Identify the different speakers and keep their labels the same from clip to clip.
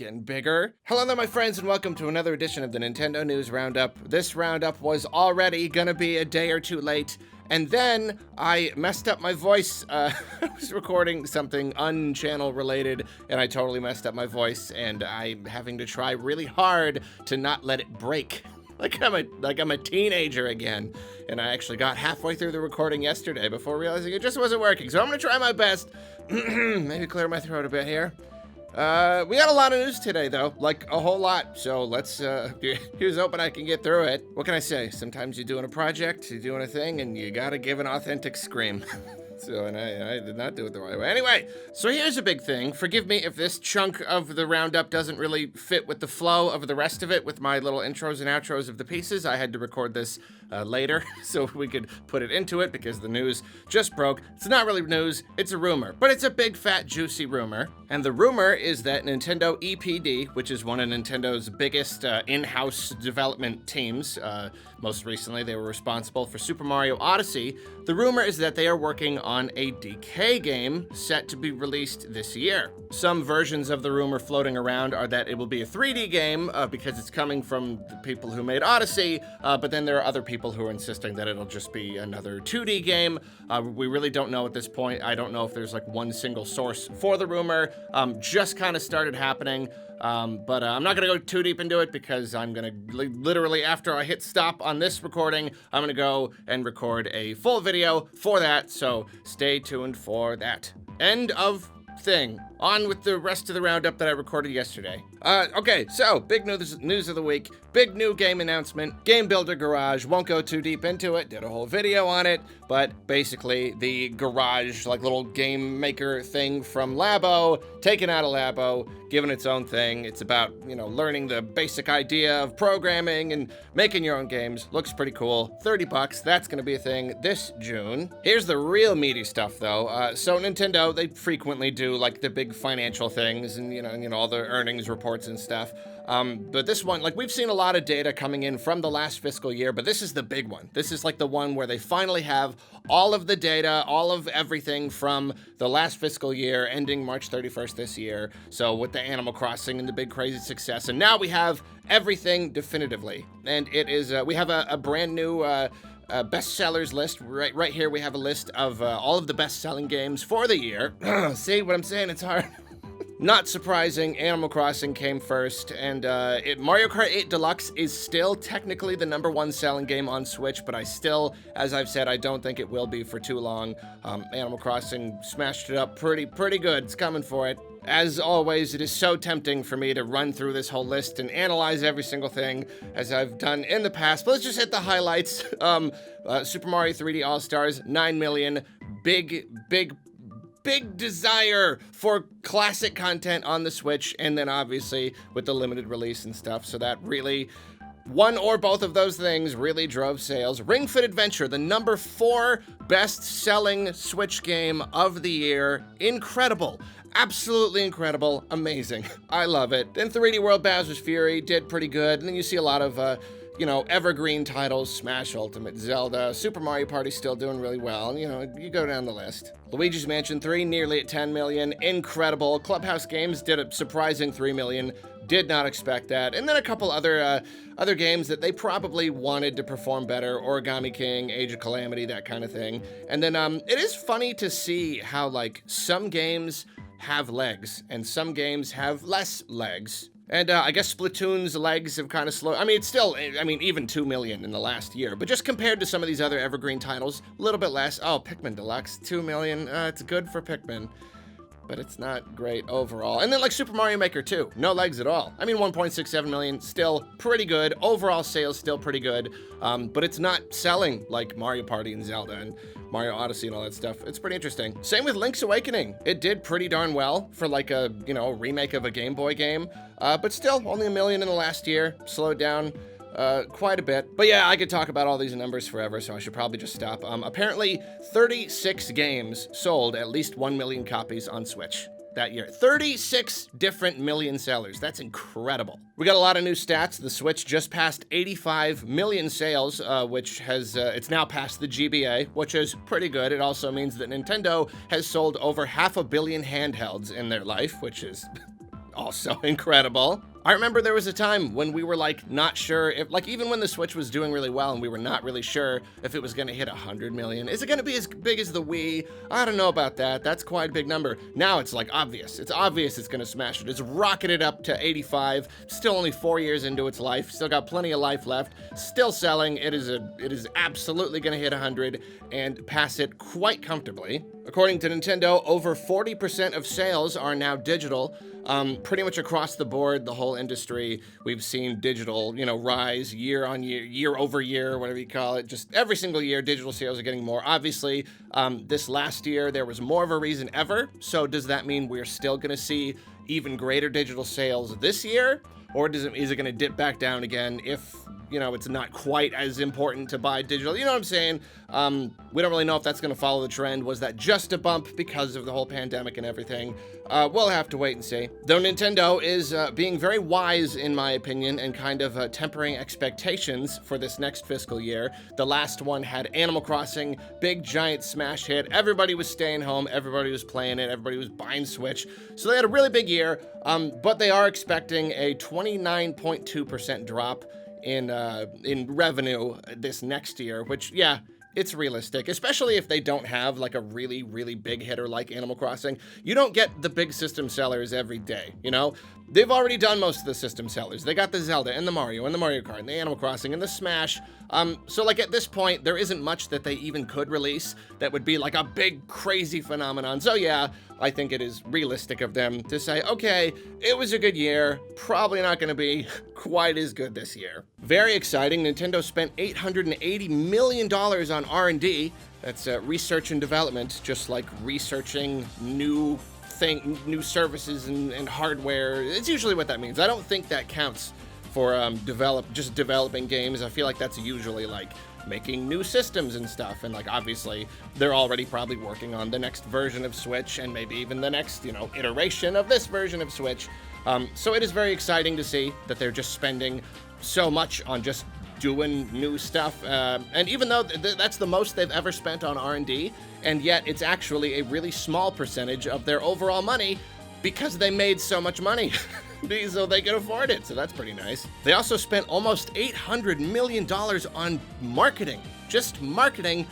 Speaker 1: getting bigger. Hello there, my friends, and welcome to another edition of the Nintendo News Roundup. This roundup was already gonna be a day or two late, and then I messed up my voice. I was recording something unchannel related, and I totally messed up my voice, and I'm having to try really hard to not let it break. Like I'm a teenager again. And I actually got halfway through the recording yesterday before realizing it just wasn't working. So I'm gonna try my best. Maybe clear my throat a bit here. We got a lot of news today though, like a whole lot. So let's, here's hoping I can get through it. What can I say? Sometimes you're doing a project, you're doing a thing, and you gotta give an authentic scream. So, and I did not do it the right way. Anyway, so here's a big thing. Forgive me if this chunk of the roundup doesn't really fit with the flow of the rest of it with my little intros and outros of the pieces. I had to record this later so we could put it into it because the news just broke. It's not really news, it's a rumor, but it's a big, fat, juicy rumor. And the rumor is that Nintendo EPD, which is one of Nintendo's biggest in-house development teams, most recently they were responsible for Super Mario Odyssey. The rumor is that they are working on a DK game set to be released this year. Some versions of the rumor floating around are that it will be a 3D game because it's coming from the people who made Odyssey, but then there are other people who are insisting that it'll just be another 2D game. We really don't know at this point. I don't know if there's like one single source for the rumor. Just kind of started happening. But I'm not going to go too deep into it because I'm going to literally, after I hit stop on this recording, I'm going to go and record a full video for that. So stay tuned for that. End of thing. On with the rest of the roundup that I recorded yesterday. Okay, so big news of the week. Big new game announcement. Game Builder Garage. Won't go too deep into it. Did a whole video on it. But basically, the Garage, like little game maker thing from Labo, taken out of Labo, given its own thing. It's about, you know, learning the basic idea of programming and making your own games. Looks pretty cool. $30. That's gonna be a thing this June. Here's the real meaty stuff, though. So Nintendo, they frequently do like the big financial things and you know all the earnings reports and stuff. But this one, like we've seen a lot of data coming in from the last fiscal year, but this is the big one. This is like the one where they finally have all of the data, all of everything from the last fiscal year ending March 31st this year. So with the Animal Crossing and the big crazy success, and now we have everything definitively. And it is, we have a brand new bestsellers list. Right here we have a list of all of the best-selling games for the year. See what I'm saying? It's hard. Not surprising, Animal Crossing came first, and Mario Kart 8 Deluxe is still technically the #1 selling game on Switch, but I still, as I've said, I don't think it will be for too long. Animal Crossing smashed it up pretty good. It's coming for it. As always, it is so tempting for me to run through this whole list and analyze every single thing, as I've done in the past, but let's just hit the highlights. Super Mario 3D All-Stars, 9 million, big desire for classic content on the Switch, and then obviously with the limited release and stuff, so that really, one or both of those things really drove sales. Ring Fit Adventure, the #4 best-selling Switch game of the year. Incredible. Absolutely incredible. Amazing. I love it. Then 3D World Bowser's Fury did pretty good, and then you see a lot of evergreen titles, Smash Ultimate, Zelda, Super Mario Party still doing really well. You know, you go down the list. Luigi's Mansion 3, nearly at 10 million. Incredible. Clubhouse Games did a surprising 3 million. Did not expect that. And then a couple other games that they probably wanted to perform better. Origami King, Age of Calamity, that kind of thing. And then it is funny to see how, like, some games have legs and some games have less legs. And I guess Splatoon's legs have kind of slowed. I mean, it's still, even 2 million in the last year, but just compared to some of these other evergreen titles, a little bit less. Oh, Pikmin Deluxe, 2 million. It's good for Pikmin, but it's not great overall. And then like Super Mario Maker 2, no legs at all. I mean, 1.67 million, still pretty good. Overall sales still pretty good, but it's not selling like Mario Party and Zelda and Mario Odyssey and all that stuff. It's pretty interesting. Same with Link's Awakening. It did pretty darn well for like a, remake of a Game Boy game, but still only 1 million in the last year. Slowed down quite a bit. But yeah, I could talk about all these numbers forever, so I should probably just stop. Apparently 36 games sold at least 1 million copies on Switch that year. 36 different million sellers. That's incredible. We got a lot of new stats. The Switch just passed 85 million sales, which has, it's now past the GBA, which is pretty good. It also means that Nintendo has sold over 500 million handhelds in their life, which is Also incredible. I remember there was a time when we were like not sure if, like, even when the Switch was doing really well and we were not really sure if it was gonna hit 100 million. Is it gonna be as big as the Wii? I don't know about that. That's quite a big number. Now it's like obvious. It's obvious it's gonna smash it. It's rocketed up to 85. Still only 4 years into its life. Still got plenty of life left. Still selling. It is absolutely gonna hit 100 and pass it quite comfortably. According to Nintendo, over 40% of sales are now digital. Pretty much across the board, the whole industry, we've seen digital, rise year on year, year over year, whatever you call it. Just every single year, digital sales are getting more. Obviously, this last year, there was more of a reason ever. So does that mean we're still going to see even greater digital sales this year? Or is it going to dip back down again if, it's not quite as important to buy digital? You know what I'm saying? We don't really know if that's going to follow the trend. Was that just a bump because of the whole pandemic and everything? We'll have to wait and see. Though Nintendo is being very wise, in my opinion, and kind of tempering expectations for this next fiscal year. The last one had Animal Crossing, big giant smash hit. Everybody was staying home. Everybody was playing it. Everybody was buying Switch. So they had a really big year, but they are expecting a 29.2% drop in revenue this next year, which, yeah, it's realistic, especially if they don't have like a really, really big hitter like Animal Crossing. You don't get the big system sellers every day, They've already done most of the system sellers. They got the Zelda and the Mario and the Mario Kart and the Animal Crossing and the Smash. So like at this point, there isn't much that they even could release that would be like a big, crazy phenomenon. So yeah, I think it is realistic of them to say, okay, it was a good year, probably not going to be quite as good this year. Very exciting, Nintendo spent $880 million on R&D. That's research and development, just like researching new services and hardware. It's usually what that means. I don't think that counts for just developing games. I feel like that's usually like making new systems and stuff, and like obviously they're already probably working on the next version of Switch and maybe even the next iteration of this version of Switch. So it is very exciting to see that they're just spending so much on just doing new stuff, and even though that's the most they've ever spent on R&D, and yet it's actually a really small percentage of their overall money because they made so much money. So they can afford it, so that's pretty nice. They also spent almost $800 million on marketing, just marketing,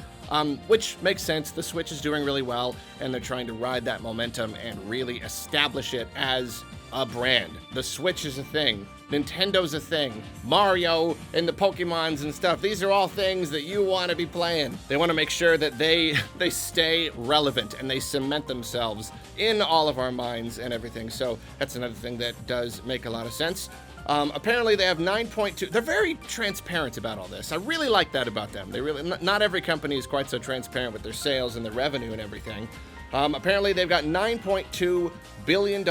Speaker 1: which makes sense. The Switch is doing really well, and they're trying to ride that momentum and really establish it as a brand. The Switch is a thing. Nintendo's a thing. Mario and the Pokemons and stuff, these are all things that you want to be playing. They want to make sure that they stay relevant and they cement themselves in all of our minds and everything. So that's another thing that does make a lot of sense. Apparently they have 9.2. They're very transparent about all this. I really like that about them. They really, not every company is quite so transparent with their sales and their revenue and everything. Apparently they've got $9.2 billion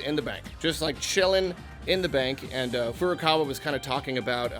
Speaker 1: in the bank, just like chilling in the bank, and Furukawa was kind of talking about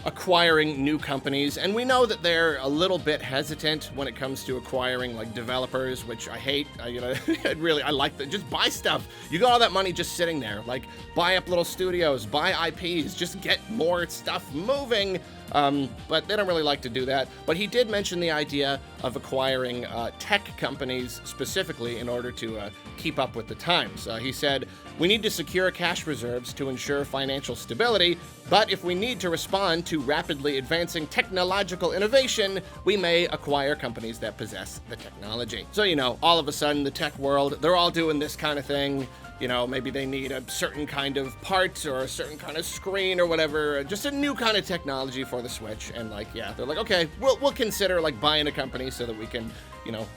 Speaker 1: acquiring new companies, and we know that they're a little bit hesitant when it comes to acquiring like developers, which I hate. I like that. Just buy stuff. You got all that money just sitting there. Like, buy up little studios, buy IPs, just get more stuff moving. But they don't really like to do that. But he did mention the idea of acquiring tech companies specifically in order to keep up with the times. He said, "We need to secure cash reserves to ensure financial stability, but if we need to respond to rapidly advancing technological innovation, we may acquire companies that possess the technology." So, all of a sudden, the tech world, they're all doing this kind of thing. Maybe they need a certain kind of part or a certain kind of screen or whatever, just a new kind of technology for the Switch. And they're like, okay, we'll consider like buying a company so that we can,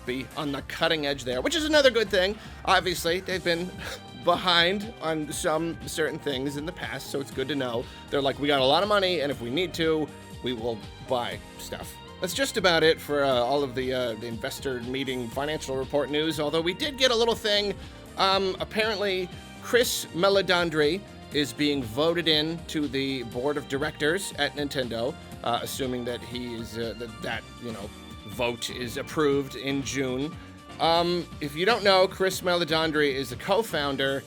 Speaker 1: be on the cutting edge there, which is another good thing. Obviously, they've been behind on some certain things in the past, so it's good to know. They're like, we got a lot of money, and if we need to, we will buy stuff. That's just about it for all of the investor meeting financial report news, although we did get a little thing. Apparently, Chris Meledandri is being voted in to the board of directors at Nintendo, assuming that he is that vote is approved in June. If you don't know, Chris Meledandri is the co-founder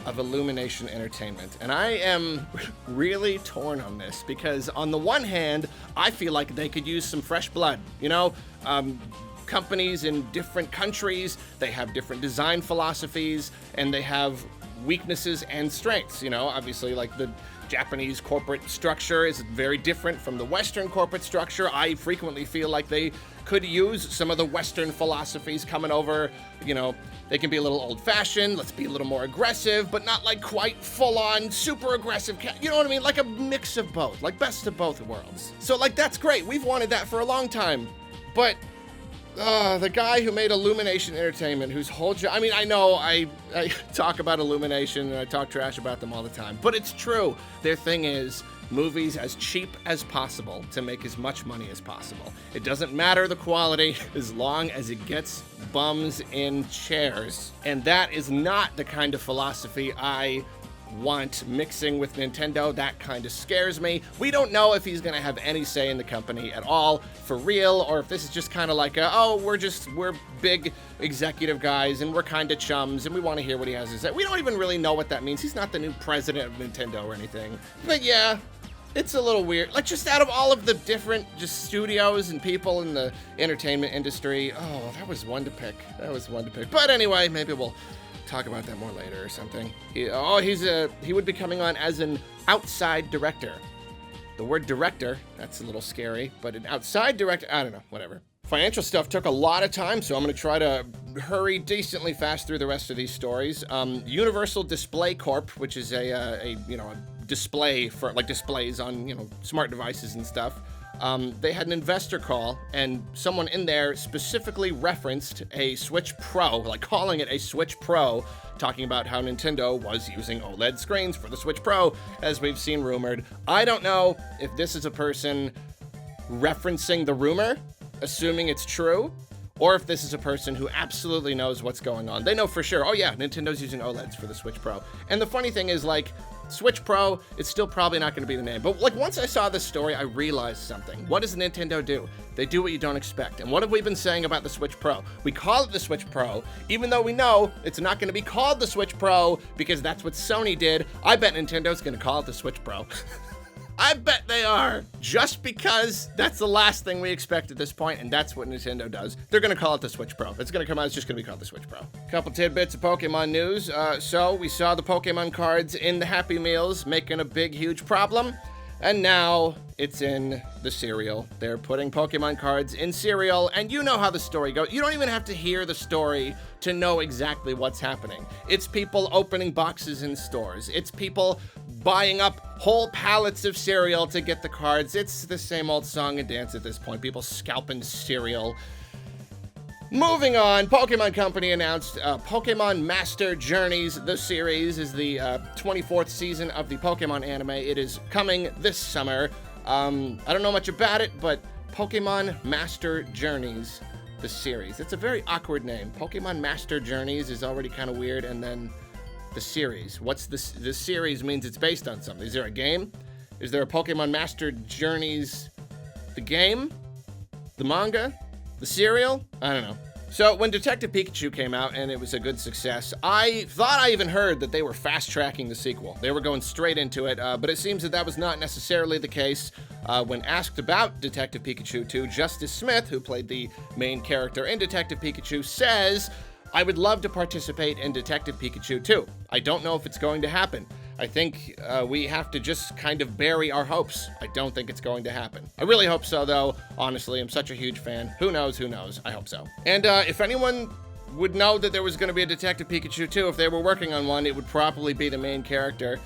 Speaker 1: of Illumination Entertainment, and I am really torn on this because on the one hand, I feel like they could use some fresh blood. Companies in different countries, they have different design philosophies, and they have weaknesses and strengths, you know? Obviously, like, the Japanese corporate structure is very different from the Western corporate structure. I frequently feel like they could use some of the Western philosophies coming over. You know, they can be a little old-fashioned, let's be a little more aggressive, but not like quite full-on super aggressive, you know what I mean? Like a mix of both, like best of both worlds. So like, that's great. We've wanted that for a long time. But the guy who made Illumination Entertainment, whose whole job, I mean, I know I talk about Illumination and I talk trash about them all the time, but it's true. Their thing is movies as cheap as possible to make as much money as possible. It doesn't matter the quality as long as it gets bums in chairs. And that is not the kind of philosophy I want mixing with Nintendo. That kind of scares me. We don't know if he's gonna have any say in the company at all for real, or if this is just kind of like we're big executive guys and we're kind of chums and we want to hear what he has to say. We don't even really know what that means. He's not the new president of Nintendo or anything. But yeah, it's a little weird. Like, just out of all of the different just studios and people in the entertainment industry, oh, that was one to pick. But anyway, maybe we'll talk about that more later or something. He would be coming on as an outside director. The word director, that's a little scary, but an outside director, I don't know, whatever. Financial stuff took a lot of time, so I'm going to try to hurry decently fast through the rest of these stories. Universal Display Corp, which is a display for like displays on, you know, smart devices and stuff. They had an investor call, and someone in there specifically referenced a Switch Pro, like calling it a Switch Pro, talking about how Nintendo was using OLED screens for the Switch Pro, as we've seen rumored. I don't know if this is a person referencing the rumor, assuming it's true, or if this is a person who absolutely knows what's going on. They know for sure, oh yeah, Nintendo's using OLEDs for the Switch Pro. And the funny thing is, like, Switch Pro, it's still probably not going to be the name. But like, once I saw this story, I realized something. What does Nintendo do? They do what you don't expect. And what have we been saying about the Switch Pro? We call it the Switch Pro, even though we know it's not going to be called the Switch Pro because that's what Sony did. I bet Nintendo's going to call it the Switch Pro. I bet they are, just because that's the last thing we expect at this point, and that's what Nintendo does. They're going to call it the Switch Pro. It's going to come out, it's just going to be called the Switch Pro. Couple tidbits of Pokemon news. So we saw the Pokemon cards in the Happy Meals making a big, huge problem, and now it's in the cereal. They're putting Pokemon cards in cereal, and you know how the story goes. You don't even have to hear the story to know exactly what's happening. It's people opening boxes in stores. It's people buying up whole pallets of cereal to get the cards. It's the same old song and dance at this point. People scalping cereal. Moving on, Pokemon Company announced Pokemon Master Journeys. The series is the 24th season of the Pokemon anime. It is coming this summer. I don't know much about it, but Pokemon Master Journeys, the series. It's a very awkward name. Pokemon Master Journeys is already kind of weird, and then the series. What's this? The series means it's based on something. Is there a game? Is there a Pokemon Master Journeys? The game? The manga? The cereal? I don't know. So when Detective Pikachu came out and it was a good success, I thought I even heard that they were fast-tracking the sequel. They were going straight into it, but it seems that that was not necessarily the case. When asked about Detective Pikachu 2, Justice Smith, who played the main character in Detective Pikachu, says, "I would love to participate in Detective Pikachu 2. I don't know if it's going to happen. I think we have to just kind of bury our hopes. I don't think it's going to happen. I really hope so, though. Honestly, I'm such a huge fan. Who knows? Who knows? I hope so." And if anyone would know that there was going to be a Detective Pikachu 2, if they were working on one, it would probably be the main character.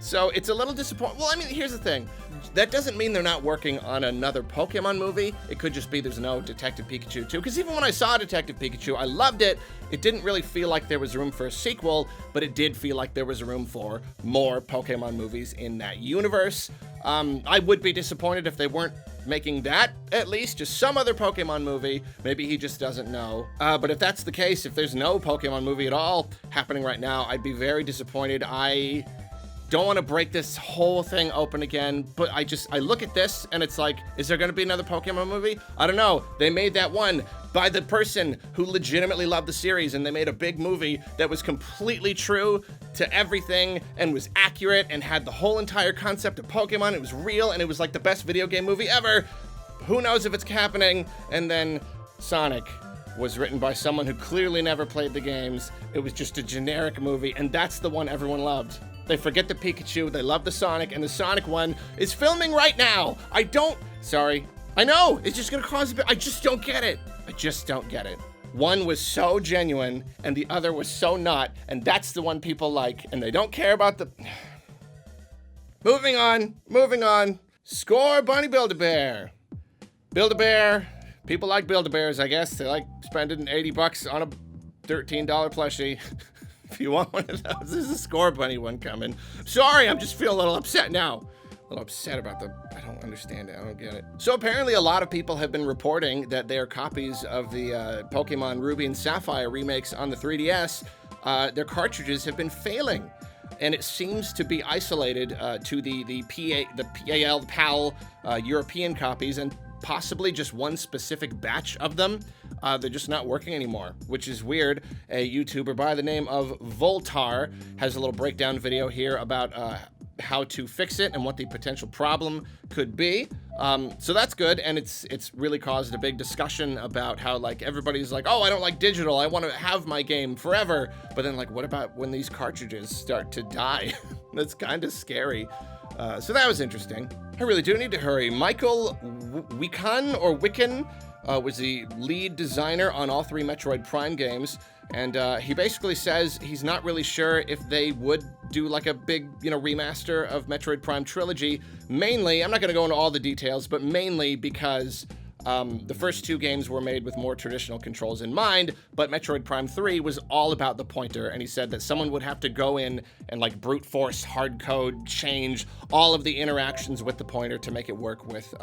Speaker 1: So it's a little disappointing. Well, I mean, here's the thing. That doesn't mean they're not working on another Pokemon movie. It could just be there's no Detective Pikachu 2. Because even when I saw Detective Pikachu, I loved it. It didn't really feel like there was room for a sequel, but it did feel like there was room for more Pokemon movies in that universe. I would be disappointed if they weren't making that, at least, just some other Pokemon movie. Maybe he just doesn't know. But if that's the case, if there's no Pokemon movie at all happening right now, I'd be very disappointed. I don't want to break this whole thing open again, but I look at this and it's like, is there going to be another Pokemon movie? I don't know. They made that one by the person who legitimately loved the series, and they made a big movie that was completely true to everything and was accurate and had the whole entire concept of Pokemon. It was real, and it was like the best video game movie ever. Who knows if it's happening? And then Sonic. was written by someone who clearly never played the games. It was just a generic movie, and that's the one everyone loved. They forget the Pikachu, they love the Sonic, and the Sonic one is filming right now. Sorry. I know, it's just gonna cause a bit, I just don't get it. I just don't get it. One was so genuine, and the other was so not, and that's the one people like, and they don't care about the... Moving on. Score Bunny Build-A-Bear. Build-A-Bear, people like Build-A-Bears, I guess. They like spending $80 on a $13 plushie. If you want one of those, there's a Score Bunny one coming. Sorry, I'm just feeling a little upset now. A little upset about I don't understand it, I don't get it. So apparently a lot of people have been reporting that their copies of the Pokemon Ruby and Sapphire remakes on the 3DS, their cartridges have been failing. And it seems to be isolated to the PAL European copies, and possibly just one specific batch of them. They're just not working anymore, which is weird. A YouTuber by the name of Voltar has a little breakdown video here about how to fix it and what the potential problem could be. So that's good, and it's really caused a big discussion about how, like, everybody's like, oh, I don't like digital, I want to have my game forever. But then, like, what about when these cartridges start to die? That's kind of scary. So that was interesting. I really do need to hurry. Michael Wiccan was the lead designer on all 3 Metroid Prime games, and he basically says he's not really sure if they would do like a big, remaster of Metroid Prime Trilogy. Mainly, I'm not going to go into all the details, but mainly because the first 2 games were made with more traditional controls in mind, but Metroid Prime 3 was all about the pointer, and he said that someone would have to go in and like brute force, hard code, change all of the interactions with the pointer to make it work with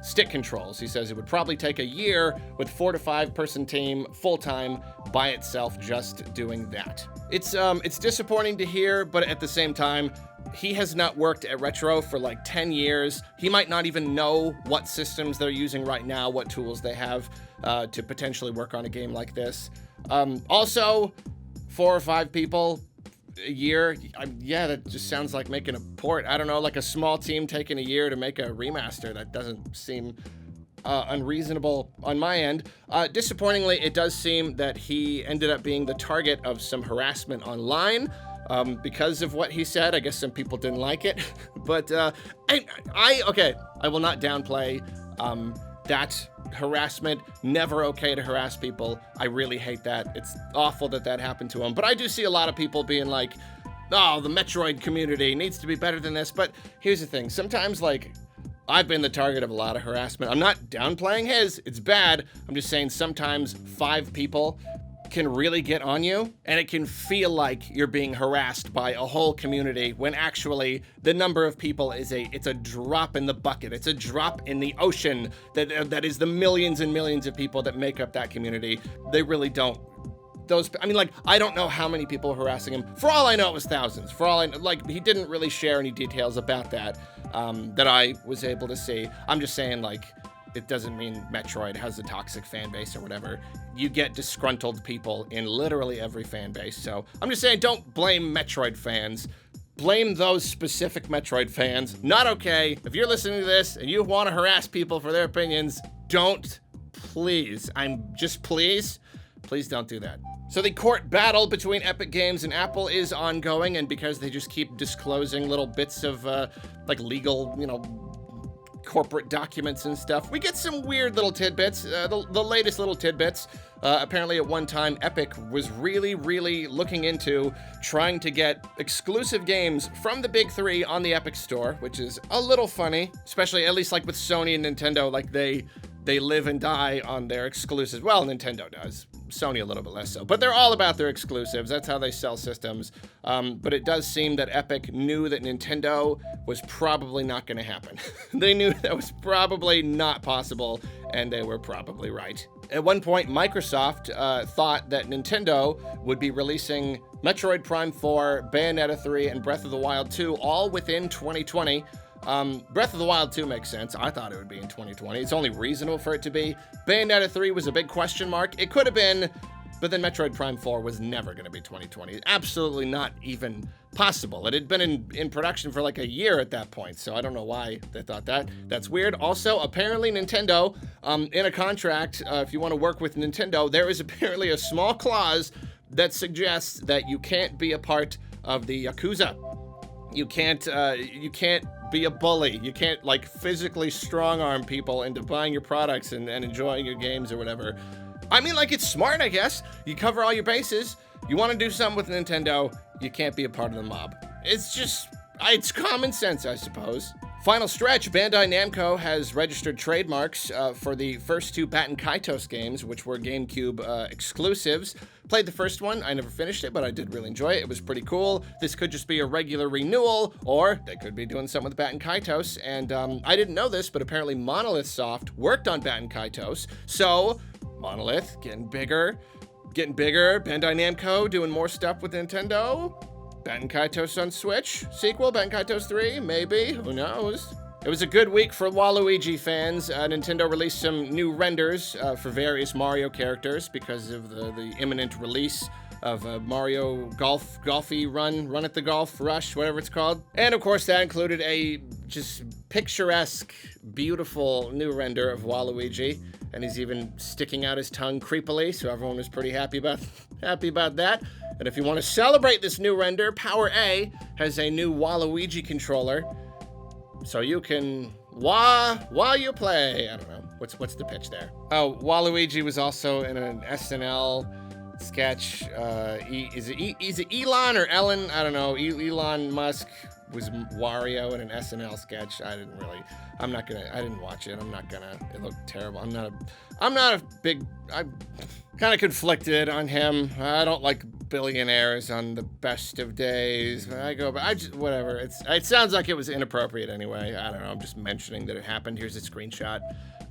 Speaker 1: stick controls. He says it would probably take a year with 4 to 5 person team full-time by itself just doing that. It's disappointing to hear, but at the same time, he has not worked at Retro for like 10 years. He might not even know what systems they're using right now, what tools they have to potentially work on a game like this. Also, 4 or 5 people a year, yeah, that just sounds like making a port. I don't know, like a small team taking a year to make a remaster. That doesn't seem unreasonable on my end. Disappointingly, it does seem that he ended up being the target of some harassment online. Because of what he said. I guess some people didn't like it, but I will not downplay that harassment. Never okay to harass people. I really hate that. It's awful that that happened to him, but I do see a lot of people being like, oh, the Metroid community needs to be better than this. But here's the thing, sometimes, like, I've been the target of a lot of harassment. I'm not downplaying his, it's bad. I'm just saying sometimes 5 people can really get on you, and it can feel like you're being harassed by a whole community when actually the number of people it's a drop in the bucket. It's a drop in the ocean that is the millions and millions of people that make up that community. They really don't. I don't know how many people were harassing him. For all I know, it was thousands. For all I know, like, he didn't really share any details about that that I was able to see. I'm just saying, like, it doesn't mean Metroid has a toxic fan base or whatever. You get disgruntled people in literally every fan base. So I'm just saying, don't blame Metroid fans. Blame those specific Metroid fans. Not okay. If you're listening to this and you want to harass people for their opinions, don't. Please. Please don't do that. So the court battle between Epic Games and Apple is ongoing, and because they just keep disclosing little bits of like legal, corporate documents and stuff, we get some weird little tidbits, the latest little tidbits. Apparently at one time, Epic was really, really looking into trying to get exclusive games from the big 3 on the Epic Store, which is a little funny, especially at least like with Sony and Nintendo, like they live and die on their exclusives. Well, Nintendo does. Sony a little bit less so. But they're all about their exclusives. That's how they sell systems. But it does seem that Epic knew that Nintendo was probably not going to happen. They knew that was probably not possible, and they were probably right. At one point, Microsoft thought that Nintendo would be releasing Metroid Prime 4, Bayonetta 3, and Breath of the Wild 2 all within 2020. Breath of the Wild 2 makes sense. I thought it would be in 2020. It's only reasonable for it to be. Bayonetta 3 was a big question mark. It could have been, but then Metroid Prime 4 was never going to be 2020. Absolutely not even possible. It had been in production for like a year at that point, so I don't know why they thought that. That's weird. Also, apparently Nintendo, in a contract, if you want to work with Nintendo, there is apparently a small clause that suggests that you can't be a part of the Yakuza. You can't be a bully. You can't, like, physically strong-arm people into buying your products and enjoying your games or whatever. I mean, like, it's smart, I guess. You cover all your bases. You want to do something with Nintendo, you can't be a part of the mob. It's just, it's common sense, I suppose. Final stretch, Bandai Namco has registered trademarks for the first 2 Baten Kaitos games, which were GameCube exclusives. Played the first one, I never finished it, but I did really enjoy it. It was pretty cool. This could just be a regular renewal, or they could be doing something with Baten Kaitos. And I didn't know this, but apparently Monolith Soft worked on Baten Kaitos. So, Monolith getting bigger. Bandai Namco doing more stuff with Nintendo. Baten Kaitos on Switch. Sequel, Baten Kaitos 3, maybe. Who knows? It was a good week for Waluigi fans. Nintendo released some new renders for various Mario characters because of the imminent release of Mario Golfy Run at the Golf Rush, whatever it's called. And of course that included a just picturesque, beautiful new render of Waluigi. And he's even sticking out his tongue creepily, so everyone was pretty happy about that. And if you want to celebrate this new render, Power A has a new Waluigi controller, so you can while you play. I don't know what's the pitch there. Oh, Waluigi was also in an SNL sketch. Is it Elon or Ellen? I don't know. Elon Musk was Wario in an SNL sketch. I didn't watch it. It looked terrible. I'm kind of conflicted on him. I don't like billionaires on the best of days. Whatever. It sounds like it was inappropriate anyway. I don't know. I'm just mentioning that it happened. Here's a screenshot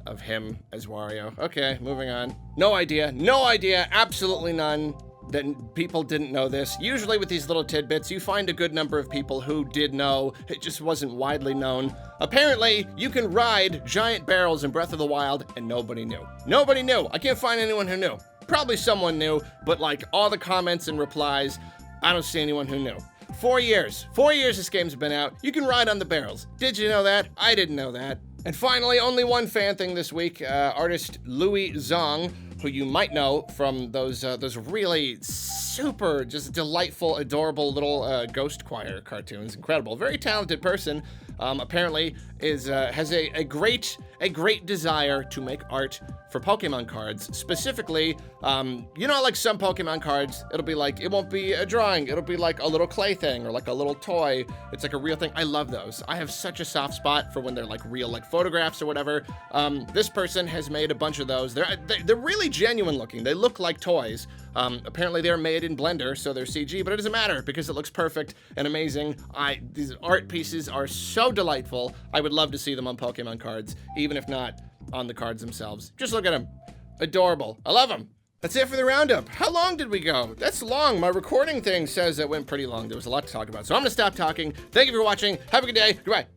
Speaker 1: of him as Wario. Okay, moving on. No idea, absolutely none. That people didn't know this. Usually with these little tidbits, you find a good number of people who did know. It just wasn't widely known. Apparently, you can ride giant barrels in Breath of the Wild, and nobody knew. Nobody knew. I can't find anyone who knew. Probably someone knew, but like all the comments and replies, I don't see anyone who knew. 4 years. 4 years this game's been out. You can ride on the barrels. Did you know that? I didn't know that. And finally, only one fan thing this week. Artist Louis Zhang, who you might know from those really super, just delightful, adorable little Ghost Choir cartoons. Incredible. Very talented person. Apparently has a great desire to make art for Pokemon cards. Specifically, like some Pokemon cards, it'll be like, it won't be a drawing, it'll be like a little clay thing or like a little toy. It's like a real thing. I love those. I have such a soft spot for when they're like real, like photographs or whatever. This person has made a bunch of those. They're really genuine looking. They look like toys. Apparently they're made in Blender, so they're CG, but it doesn't matter because it looks perfect and amazing. These art pieces are so delightful. I would love to see them on Pokemon cards, even if not on the cards themselves. Just look at them. Adorable. I love them. That's it for the roundup. How long did we go? That's long. My recording thing says it went pretty long. There was a lot to talk about. So I'm going to stop talking. Thank you for watching. Have a good day. Goodbye.